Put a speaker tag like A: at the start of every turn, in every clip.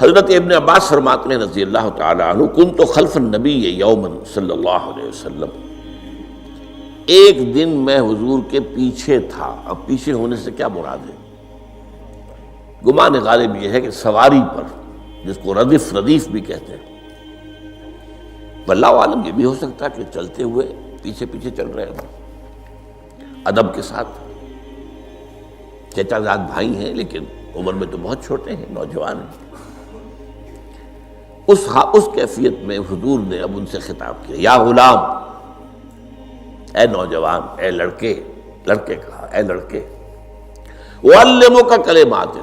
A: حضرت ابن عباس فرماتے ہیں رضی اللہ تعالی عنہ، کنت خلف النبی یوما صلی اللہ علیہ وسلم، ایک دن میں حضور کے پیچھے تھا۔ اب پیچھے ہونے سے کیا مراد ہے؟ گمان غالب یہ ہے کہ سواری پر، جس کو ردیف بھی کہتے ہیں، واللہ عالم یہ بھی ہو سکتا ہے کہ چلتے ہوئے پیچھے پیچھے چل رہے ہیں ادب کے ساتھ۔ چچا زاد بھائی ہیں لیکن عمر میں تو بہت چھوٹے ہیں، نوجوان ہیں۔ اس کیفیت میں حضور نے اب ان سے خطاب کیا، یا غلام، اے نوجوان، اے لڑکے کہا، اے لڑکے، اعلمک کلمات،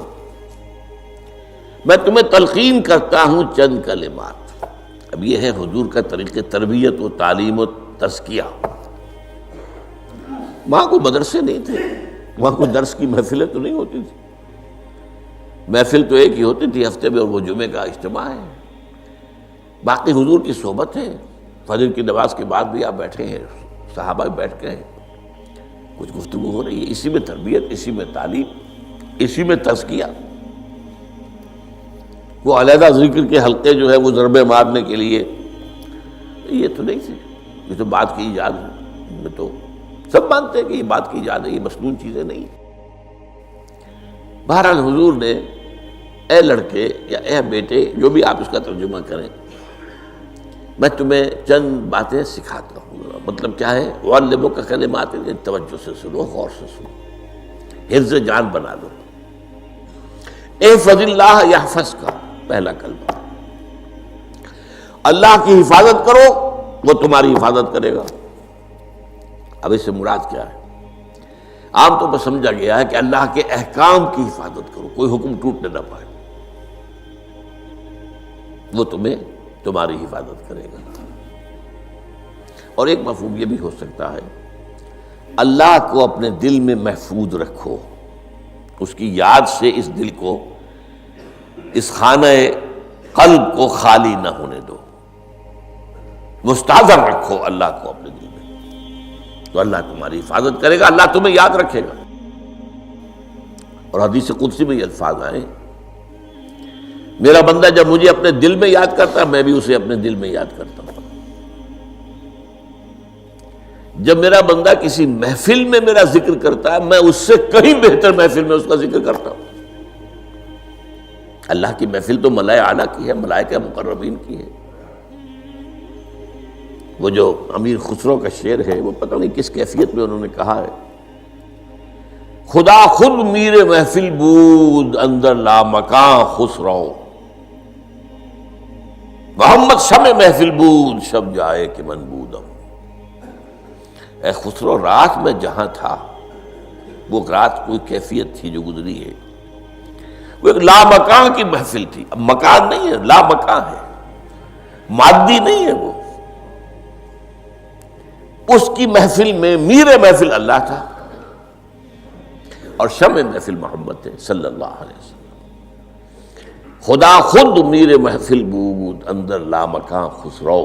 A: میں تمہیں تلقین کرتا ہوں چند کلمات۔ اب یہ ہے حضور کا طریقہ تربیت و تعلیم و تزکیہ۔ وہاں کوئی مدرسے نہیں تھے، وہاں کوئی درس کی محفلیں تو نہیں ہوتی تھی، محفل تو ایک ہی ہوتی تھی ہفتے میں، اور وہ جمعے کا اجتماع ہے۔ باقی حضور کی صحبت ہے، فجر کی نماز کے بعد بھی آپ بیٹھے ہیں، صحابہ بھی بیٹھ گئے ہیں، کچھ گفتگو ہو رہی ہے، اسی میں تربیت، اسی میں تعلیم، اسی میں تزکیہ۔ وہ علیحدہ ذکر کے حلقے جو ہے وہ ضربے مارنے کے لیے، یہ تو نہیں تھے، یہ تو بات کی ایجاد میں تو سب مانتے ہیں کہ یہ بات کی ایجاد ہے، یہ مسنون چیزیں نہیں۔ بہرحال حضور نے اے لڑکے یا اے بیٹے، جو بھی آپ اس کا ترجمہ کریں، میں تمہیں چند باتیں سکھاتا ہوں۔ مطلب کیا ہے؟ وَعَلِّمُكَ كَلِمَاتٍ، توجہ سے سنو، غور سے سنو، حفظ جان بنا لو۔ احفظ اللہ یحفظک، پہلا کلمہ، اللہ کی حفاظت کرو وہ تمہاری حفاظت کرے گا۔ اب اس سے مراد کیا ہے؟ عام طور پر سمجھا گیا ہے کہ اللہ کے احکام کی حفاظت کرو، کوئی حکم ٹوٹنے نہ پائے، وہ تمہاری حفاظت کرے گا۔ اور ایک مفہوم یہ بھی ہو سکتا ہے، اللہ کو اپنے دل میں محفوظ رکھو، اس کی یاد سے اس دل کو، اس خانہ قلب کو خالی نہ ہونے دو، مستحضر رکھو اللہ کو اپنے دل میں، تو اللہ تمہاری حفاظت کرے گا، اللہ تمہیں یاد رکھے گا۔ اور حدیث قدسی میں یہ الفاظ آئے، میرا بندہ جب مجھے اپنے دل میں یاد کرتا ہے، میں بھی اسے اپنے دل میں یاد کرتا ہوں۔ جب میرا بندہ کسی محفل میں میرا ذکر کرتا ہے، میں اس سے کہیں بہتر محفل میں اس کا ذکر کرتا ہوں۔ اللہ کی محفل تو ملائے اعلیٰ کی ہے، ملائکہ مقربین کی ہے۔ وہ جو امیر خسرو کا شعر ہے، وہ پتہ نہیں کس کیفیت میں انہوں نے کہا ہے، خدا خود میر محفل بود اندر لامکاں خسرو، محمد شمع محفل بود شب جائے کہ من بودم۔ اے خسرو، رات میں جہاں تھا، وہ رات کوئی کیفیت تھی جو گزری ہے، وہ ایک لامکان کی محفل تھی۔ اب مکان نہیں ہے، لامکان ہے، مادی نہیں ہے وہ۔ اس کی محفل میں میر محفل اللہ تھا اور شمع محفل محمد تھے صلی اللہ علیہ وسلم۔ خدا خود میر محفل بود اندر لامکان خسرو،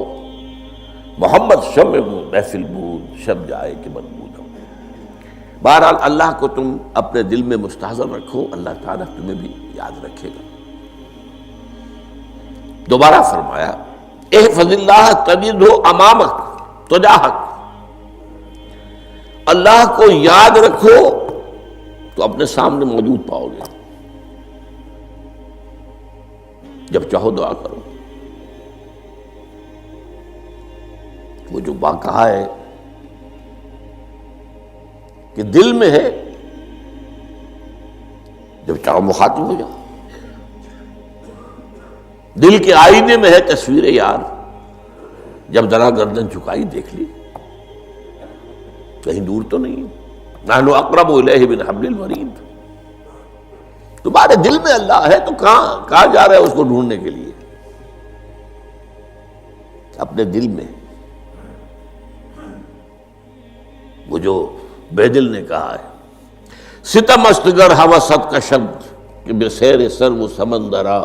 A: محمد شمع محفل بود شب جائے کہ من بودم۔ بہرحال اللہ کو تم اپنے دل میں مستحضر رکھو، اللہ تعالیٰ تمہیں بھی یاد رکھے گا۔ دوبارہ فرمایا، احفظ اللہ تجدہ امامک تجاہک، اللہ کو یاد رکھو تو اپنے سامنے موجود پاؤ گے، جب چاہو دعا کرو۔ وہ جو بات کہا ہے کہ دل میں ہے، جب چاہو مخاطب ہو جاؤ۔ دل کے آئینے میں ہے تصویر یار، جب ذرا گردن جھکائی دیکھ لی، کہیں دور تو نہیں، نحن اقرب الیہ من حبل الورید۔ تمہارے دل میں اللہ ہے تو کہاں جا رہے ہو اس کو ڈھونڈنے کے لیے؟ اپنے دل میں۔ وہ جو بے دل نے کہا ہے، ستم استگر ہوست کا شبد کہ بے سیر سر وہ سمندرا،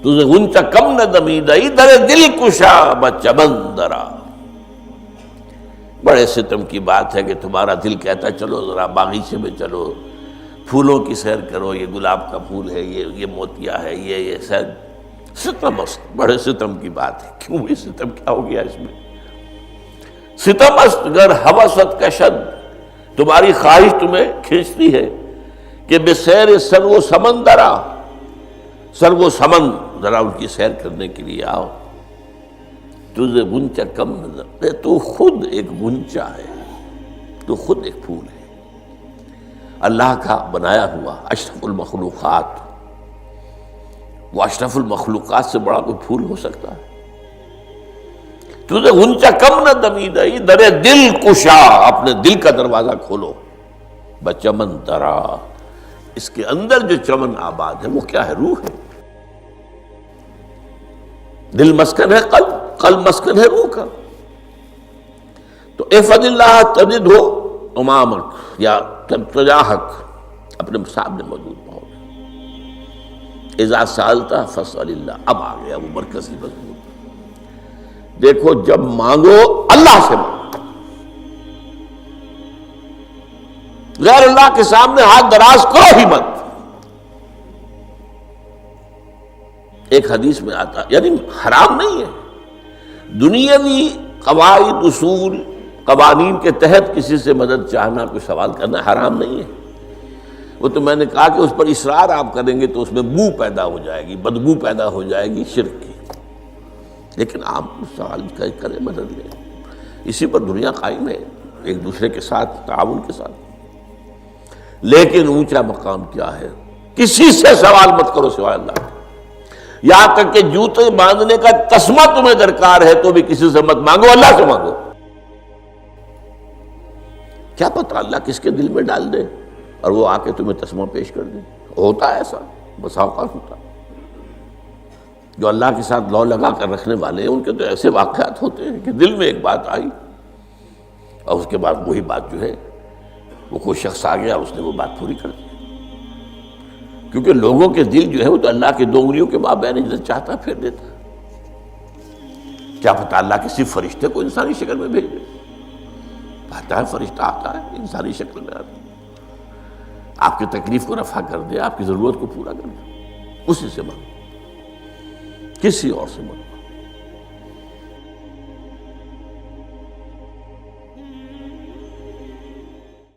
A: تجھے غنچہ کم نہ دمیدہ در دل کشا بچمندرا۔ بڑے ستم کی بات ہے کہ تمہارا دل کہتا ہے چلو ذرا باغیچے میں چلو، پھولوں کی سیر کرو، یہ گلاب کا پھول ہے، یہ موتیا ہے، یہ سیر، ستم است، بڑے ستم کی بات ہے، کیوں یہ ستم، کیا ہو گیا اس میں؟ ستم است گر ہوست کشد، تمہاری خواہش تمہیں کھینچتی ہے کہ بے سیر سر و سمندرا، سر و سمن ذرا ان کی سیر کرنے کے لیے آؤ، تجھے غنچہ کم نظر، تو خود ایک غنچہ ہے، تو خود ایک پھول ہے، اللہ کا بنایا ہوا اشرف المخلوقات، وہ اشرف المخلوقات سے بڑا کوئی پھول ہو سکتا ہے؟ تجھے غنچہ کم نہ دمیدہی، در دل کشا، اپنے دل کا دروازہ کھولو، بچمن درا، اس کے اندر جو چمن آباد ہے وہ کیا ہے؟ روح ہے، دل مسکن ہے قلب، قلب مسکن ہے روح کا، تو احفظ اللہ تجدہ امامک یا تجاہک، اپنے سامنے موجود پاؤ، اذا سالتا فاسأل اللہ، اب آ گیا وہ مرکزی مضمون، دیکھو جب مانگو اللہ سے مانگو، غیر اللہ کے سامنے ہاتھ دراز کرو ہی مت۔ ایک حدیث میں آتا، یعنی حرام نہیں ہے، دنیاوی قواعد اصول قوانین کے تحت کسی سے مدد چاہنا، کوئی سوال کرنا حرام نہیں ہے، وہ تو میں نے کہا کہ اس پر اصرار آپ کریں گے تو اس میں بو پیدا ہو جائے گی، بدبو پیدا ہو جائے گی شرک کی، لیکن آپ سوال کریں، مدد لیں، اسی پر دنیا قائم ہے، ایک دوسرے کے ساتھ تعاون کے ساتھ۔ لیکن اونچا مقام کیا ہے؟ کسی سے سوال مت کرو سوائے اللہ کے، یہاں تک کہ جوتے باندھنے کا تسمہ تمہیں درکار ہے تو بھی کسی سے مت مانگو، اللہ سے مانگو، کیا پتہ اللہ کس کے دل میں ڈال دے اور وہ آ کے تمہیں تسمہ پیش کر دے، ہوتا ہے ایسا، بسا اوقات ہوتا ہے، جو اللہ کے ساتھ لو لگا کر رکھنے والے ہیں ان کے تو ایسے واقعات ہوتے ہیں کہ دل میں ایک بات آئی اور اس کے بعد وہی بات جو ہے وہ کوئی شخص آ گیا، اس نے وہ بات پوری کر دی، کیونکہ لوگوں کے دل جو ہے وہ تو اللہ کے دو انگلیوں کے مابین جسے چاہتا پھیر دیتا، کیا پتہ اللہ کسی فرشتے کو انسانی شکل میں بھیج دے، آتا ہے فرشتہ، آتا ہے انسانی شکل میں، آتا ہے آپ کی تکلیف کو رفع کر دے، آپ کی ضرورت کو پورا کر دے، اسی سے مانگو، کسی اور سے مانگو۔